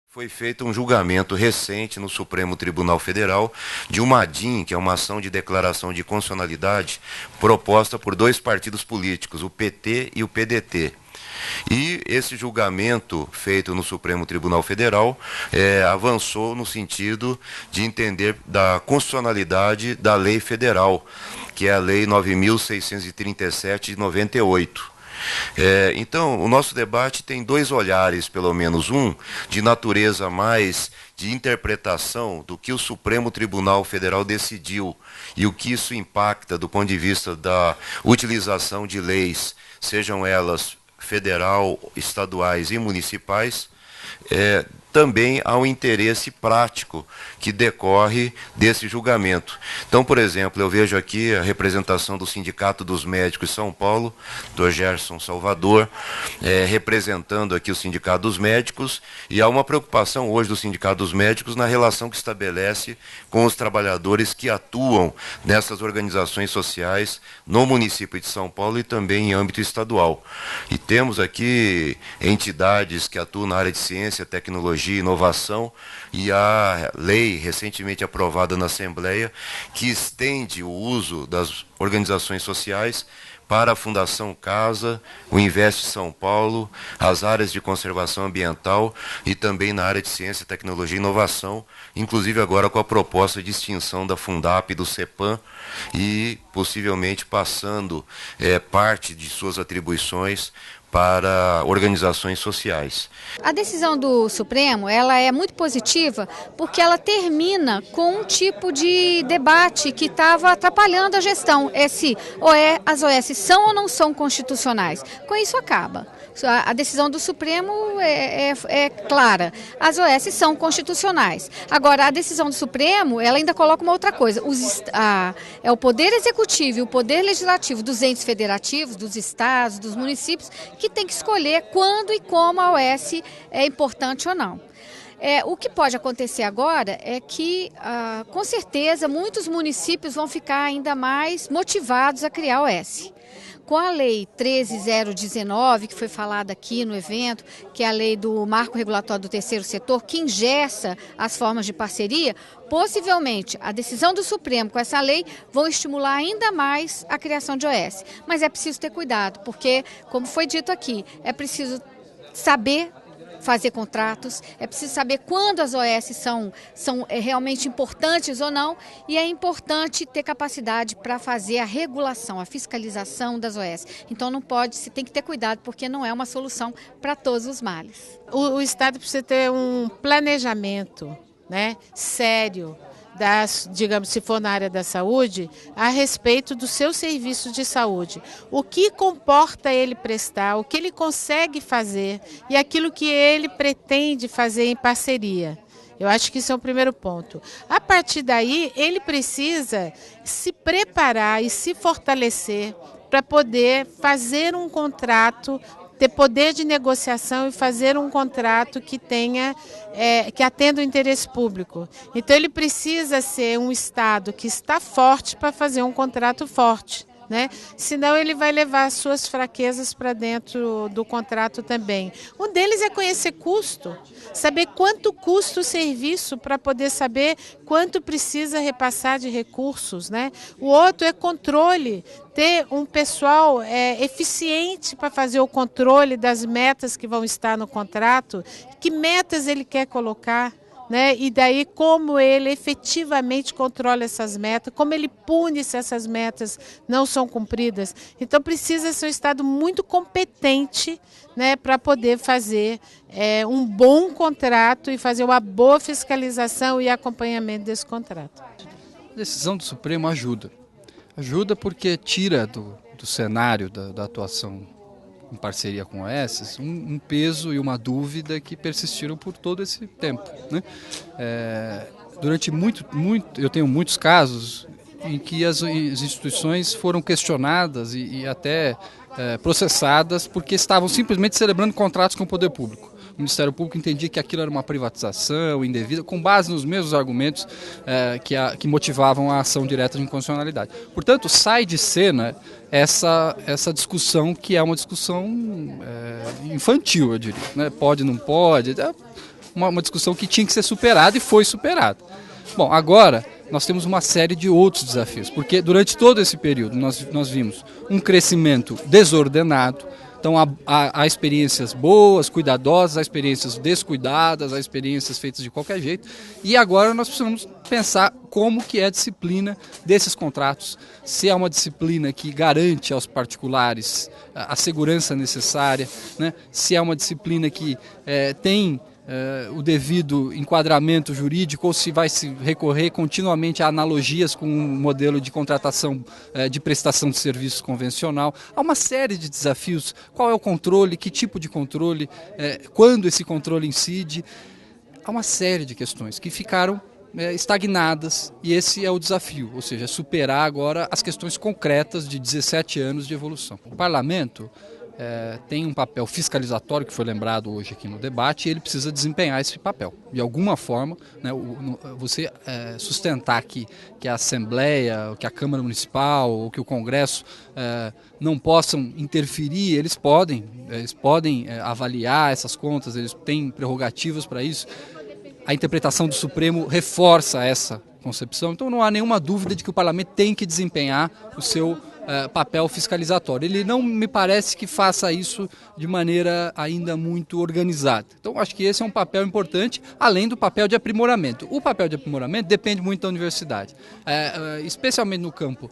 Foi feito um julgamento recente no Supremo Tribunal Federal de uma ADIM, que é uma ação de declaração de constitucionalidade proposta por dois partidos políticos, o PT e o PDT. E esse julgamento feito no Supremo Tribunal Federal avançou no sentido de entender da constitucionalidade da lei federal, que é a Lei 9.637 de 98. Então, o nosso debate tem dois olhares, pelo menos um, de natureza mais de interpretação do que o Supremo Tribunal Federal decidiu e o que isso impacta do ponto de vista da utilização de leis, sejam elas federal, estaduais e municipais. Também há um interesse prático que decorre desse julgamento. Então, por exemplo, eu vejo aqui a representação do Sindicato dos Médicos de São Paulo, do Gerson Salvador, representando aqui o Sindicato dos Médicos, e há uma preocupação hoje do Sindicato dos Médicos na relação que estabelece com os trabalhadores que atuam nessas organizações sociais no município de São Paulo e também em âmbito estadual. E temos aqui entidades que atuam na área de ciência, tecnologia e inovação, e a lei recentemente aprovada na Assembleia que estende o uso das organizações sociais para a Fundação Casa, o Invest São Paulo, as áreas de conservação ambiental e também na área de ciência, tecnologia e inovação, inclusive agora com a proposta de extinção da Fundap e do CEPAM e possivelmente passando parte de suas atribuições para organizações sociais. A decisão do Supremo, ela é muito positiva porque ela termina com um tipo de debate que estava atrapalhando a gestão. As OS são ou não são constitucionais? Com isso acaba. A decisão do Supremo é clara. As OS são constitucionais. Agora, a decisão do Supremo, ela ainda coloca uma outra coisa. É o Poder Executivo e o Poder Legislativo dos entes federativos, dos estados, dos municípios, que tem que escolher quando e como a OS é importante ou não. O que pode acontecer agora é que, com certeza, muitos municípios vão ficar ainda mais motivados a criar a OS. Com a Lei 13.019, que foi falada aqui no evento, que é a lei do marco regulatório do terceiro setor, que engessa as formas de parceria, possivelmente a decisão do Supremo com essa lei vão estimular ainda mais a criação de OS. Mas é preciso ter cuidado, porque, como foi dito aqui, é preciso saber fazer contratos, é preciso saber quando as OS são realmente importantes ou não, e é importante ter capacidade para fazer a regulação, a fiscalização das OS. Então se tem que ter cuidado, porque não é uma solução para todos os males. O Estado precisa ter um planejamento, sério, digamos, se for na área da saúde, a respeito do seu serviço de saúde. O que comporta ele prestar, o que ele consegue fazer e aquilo que ele pretende fazer em parceria. Eu acho que isso é o primeiro ponto. A partir daí, ele precisa se preparar e se fortalecer para poder fazer um contrato, ter poder de negociação e fazer um contrato que que atenda o interesse público. Então ele precisa ser um Estado que está forte para fazer um contrato forte. Senão ele vai levar as suas fraquezas para dentro do contrato também. Um deles é conhecer custo, saber quanto custa o serviço para poder saber quanto precisa repassar de recursos. O outro é controle, ter um pessoal eficiente para fazer o controle das metas que vão estar no contrato, que metas ele quer colocar. E daí como ele efetivamente controla essas metas, como ele pune se essas metas não são cumpridas. Então precisa ser um Estado muito competente para poder fazer um bom contrato e fazer uma boa fiscalização e acompanhamento desse contrato. A decisão do Supremo ajuda porque tira do cenário da atuação em parceria com a OS, um peso e uma dúvida que persistiram por todo esse tempo. Durante eu tenho muitos casos em que as instituições foram questionadas e até processadas porque estavam simplesmente celebrando contratos com o poder público. o Ministério Público entendia que aquilo era uma privatização indevida, com base nos mesmos argumentos que motivavam a ação direta de inconstitucionalidade. Portanto, sai de cena essa discussão, que é uma discussão infantil, eu diria, né? Pode, não pode, uma discussão que tinha que ser superada e foi superada. Bom, agora nós temos uma série de outros desafios, porque durante todo esse período nós vimos um crescimento desordenado. Então há experiências boas, cuidadosas, há experiências descuidadas, há experiências feitas de qualquer jeito. E agora nós precisamos pensar como que é a disciplina desses contratos, se é uma disciplina que garante aos particulares a segurança necessária, né? Se é uma disciplina que tem o devido enquadramento jurídico, ou se vai se recorrer continuamente a analogias com um modelo de contratação de prestação de serviços convencional. Há uma série de desafios. Qual é o controle, que tipo de controle, quando esse controle incide? Há uma série de questões que ficaram estagnadas, e esse é o desafio, ou seja, superar agora as questões concretas de 17 anos de evolução. O parlamento tem um papel fiscalizatório, que foi lembrado hoje aqui no debate, e ele precisa desempenhar esse papel. De alguma forma, né, você sustentar que a Assembleia, que a Câmara Municipal, ou que o Congresso não possam interferir, eles podem avaliar essas contas, eles têm prerrogativas para isso. A interpretação do Supremo reforça essa concepção, então não há nenhuma dúvida de que o parlamento tem que desempenhar o seu papel fiscalizatório. Ele não me parece que faça isso de maneira ainda muito organizada. Então, acho que esse é um papel importante, além do papel de aprimoramento. O papel de aprimoramento depende muito da universidade, especialmente no campo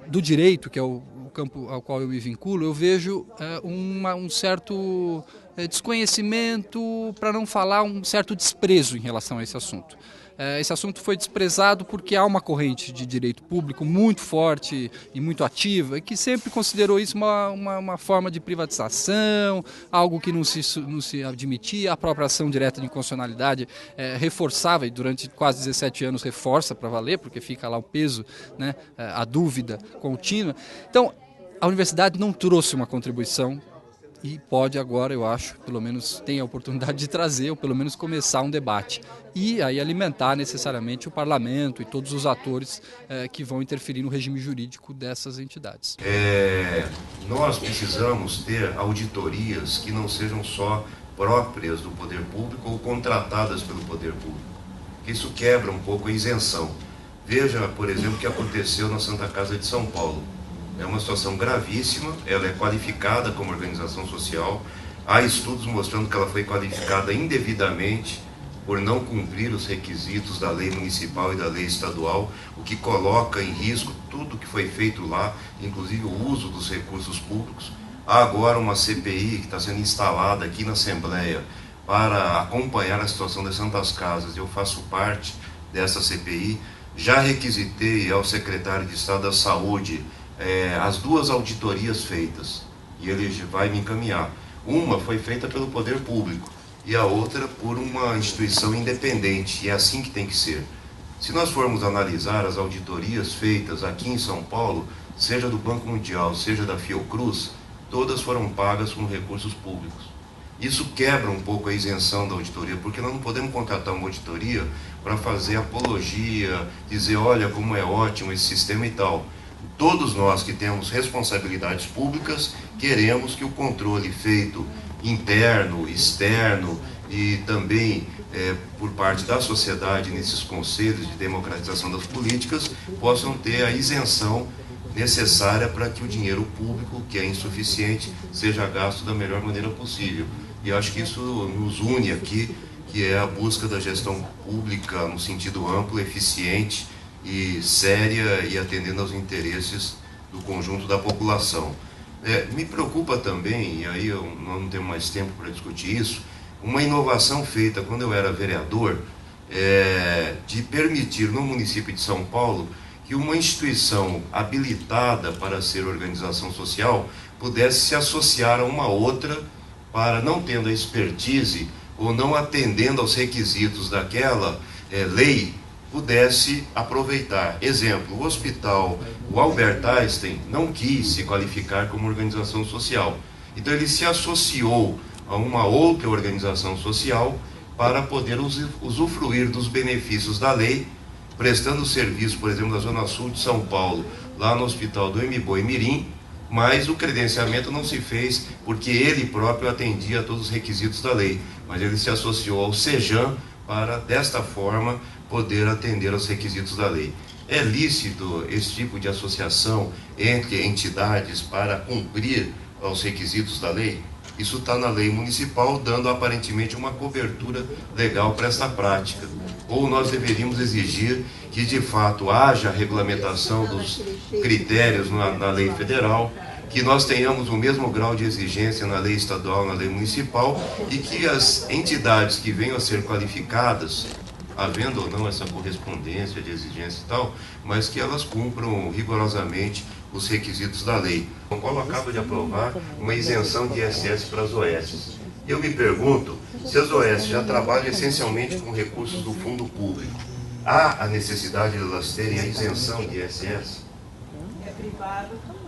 do direito, que é o campo ao qual eu me vinculo. Eu vejo um certo desconhecimento, para não falar um certo desprezo em relação a esse assunto. Esse assunto foi desprezado porque há uma corrente de direito público muito forte e muito ativa, que sempre considerou isso uma forma de privatização, algo que não se admitia. A própria ação direta de inconstitucionalidade reforçava, e durante quase 17 anos reforça para valer, porque fica lá o peso, né, a dúvida contínua. Então, a universidade não trouxe uma contribuição, e pode agora, eu acho, pelo menos tem a oportunidade de trazer, ou pelo menos começar um debate. E aí alimentar necessariamente o parlamento e todos os atores que vão interferir no regime jurídico dessas entidades. Nós precisamos ter auditorias que não sejam só próprias do poder público ou contratadas pelo poder público. Isso quebra um pouco a isenção. Veja, por exemplo, o que aconteceu na Santa Casa de São Paulo. É uma situação gravíssima, ela é qualificada como organização social. Há estudos mostrando que ela foi qualificada indevidamente por não cumprir os requisitos da lei municipal e da lei estadual, o que coloca em risco tudo que foi feito lá, inclusive o uso dos recursos públicos. Há agora uma CPI que está sendo instalada aqui na Assembleia para acompanhar a situação das Santas Casas. Eu faço parte dessa CPI. Já requisitei ao secretário de Estado da Saúde as duas auditorias feitas, e ele vai me encaminhar. Uma foi feita pelo poder público e a outra por uma instituição independente, e é assim que tem que ser. Se nós formos analisar as auditorias feitas aqui em São Paulo, seja do Banco Mundial, seja da Fiocruz, todas foram pagas com recursos públicos. Isso quebra um pouco a isenção da auditoria, porque nós não podemos contratar uma auditoria para fazer apologia, dizer, olha como é ótimo esse sistema e tal. Todos nós que temos responsabilidades públicas queremos que o controle feito interno, externo e também por parte da sociedade nesses conselhos de democratização das políticas possam ter a isenção necessária para que o dinheiro público, que é insuficiente, seja gasto da melhor maneira possível. E acho que isso nos une aqui, que é a busca da gestão pública no sentido amplo, eficiente e séria, e atendendo aos interesses do conjunto da população. Me preocupa também, e aí nós não temos mais tempo para discutir isso, uma inovação feita quando eu era vereador, de permitir no município de São Paulo que uma instituição habilitada para ser organização social pudesse se associar a uma outra, para, não tendo a expertise ou não atendendo aos requisitos daquela lei, pudesse aproveitar. Exemplo, o hospital, o Albert Einstein, não quis se qualificar como organização social. Então ele se associou a uma outra organização social para poder usufruir dos benefícios da lei, prestando serviço, por exemplo, na Zona Sul de São Paulo, lá no Hospital do Mboi Mirim, mas o credenciamento não se fez porque ele próprio atendia a todos os requisitos da lei, mas ele se associou ao Sejam para, desta forma, poder atender aos requisitos da lei. É lícito esse tipo de associação entre entidades para cumprir aos requisitos da lei? Isso está na lei municipal, dando aparentemente uma cobertura legal para essa prática. Ou nós deveríamos exigir que de fato haja regulamentação dos critérios na lei federal, que nós tenhamos o mesmo grau de exigência na lei estadual, na lei municipal, e que as entidades que venham a ser qualificadas, havendo ou não essa correspondência de exigência e tal, mas que elas cumpram rigorosamente os requisitos da lei. São Paulo acaba de aprovar uma isenção de ISS para as OS. Eu me pergunto se as OS já trabalham essencialmente com recursos do fundo público. Há a necessidade de elas terem a isenção de ISS? É privado também.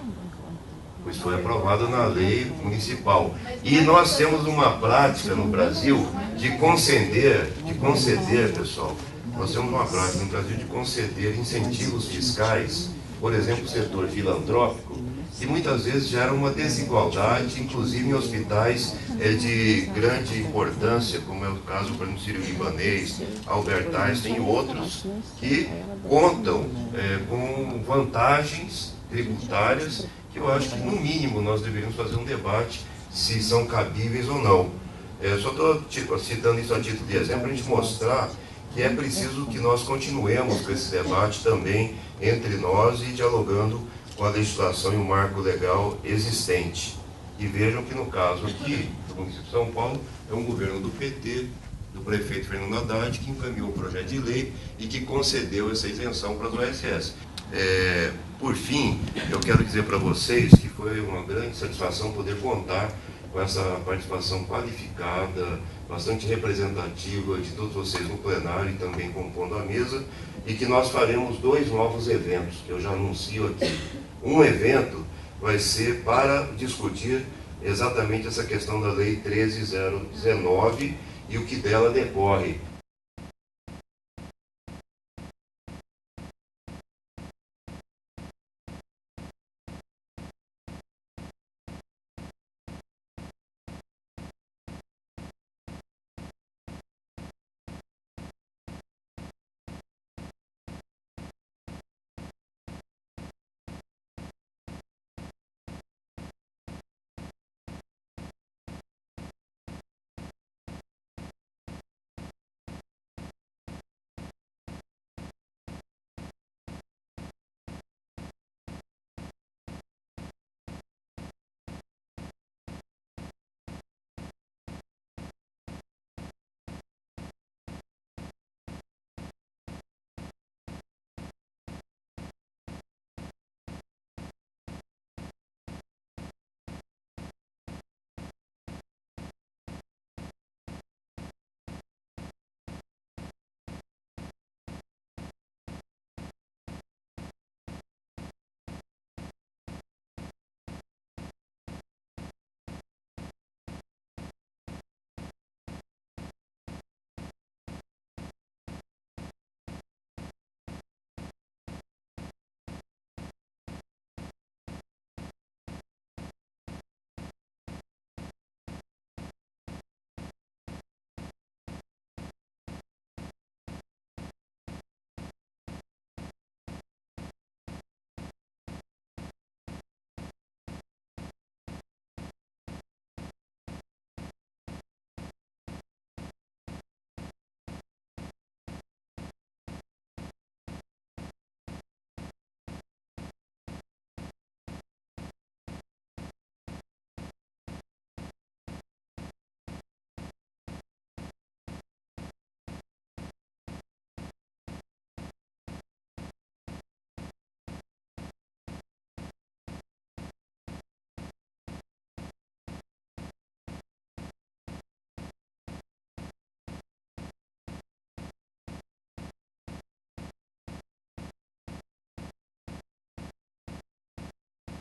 Pois foi aprovado na lei municipal. E nós temos uma prática no Brasil de conceder, pessoal, nós temos uma prática no Brasil de conceder incentivos fiscais, por exemplo, o setor filantrópico, que muitas vezes gera uma desigualdade, inclusive em hospitais de grande importância, como é o caso, por exemplo, Sírio-Libanês, Albert Einstein e outros, que contam com vantagens tributárias que eu acho que, no mínimo, nós deveríamos fazer um debate se são cabíveis ou não. Eu só estou citando isso a título de exemplo para a gente mostrar que é preciso que nós continuemos com esse debate também entre nós e dialogando com a legislação e o marco legal existente. E vejam que, no caso aqui, do município de São Paulo, é um governo do PT, do prefeito Fernando Haddad, que encaminhou o projeto de lei e que concedeu essa isenção para as OSS. Por fim, eu quero dizer para vocês que foi uma grande satisfação poder contar com essa participação qualificada, bastante representativa de todos vocês no plenário e também compondo a mesa, e que nós faremos 2 novos eventos, que eu já anuncio aqui. Um evento vai ser para discutir exatamente essa questão da Lei 13.019 e o que dela decorre,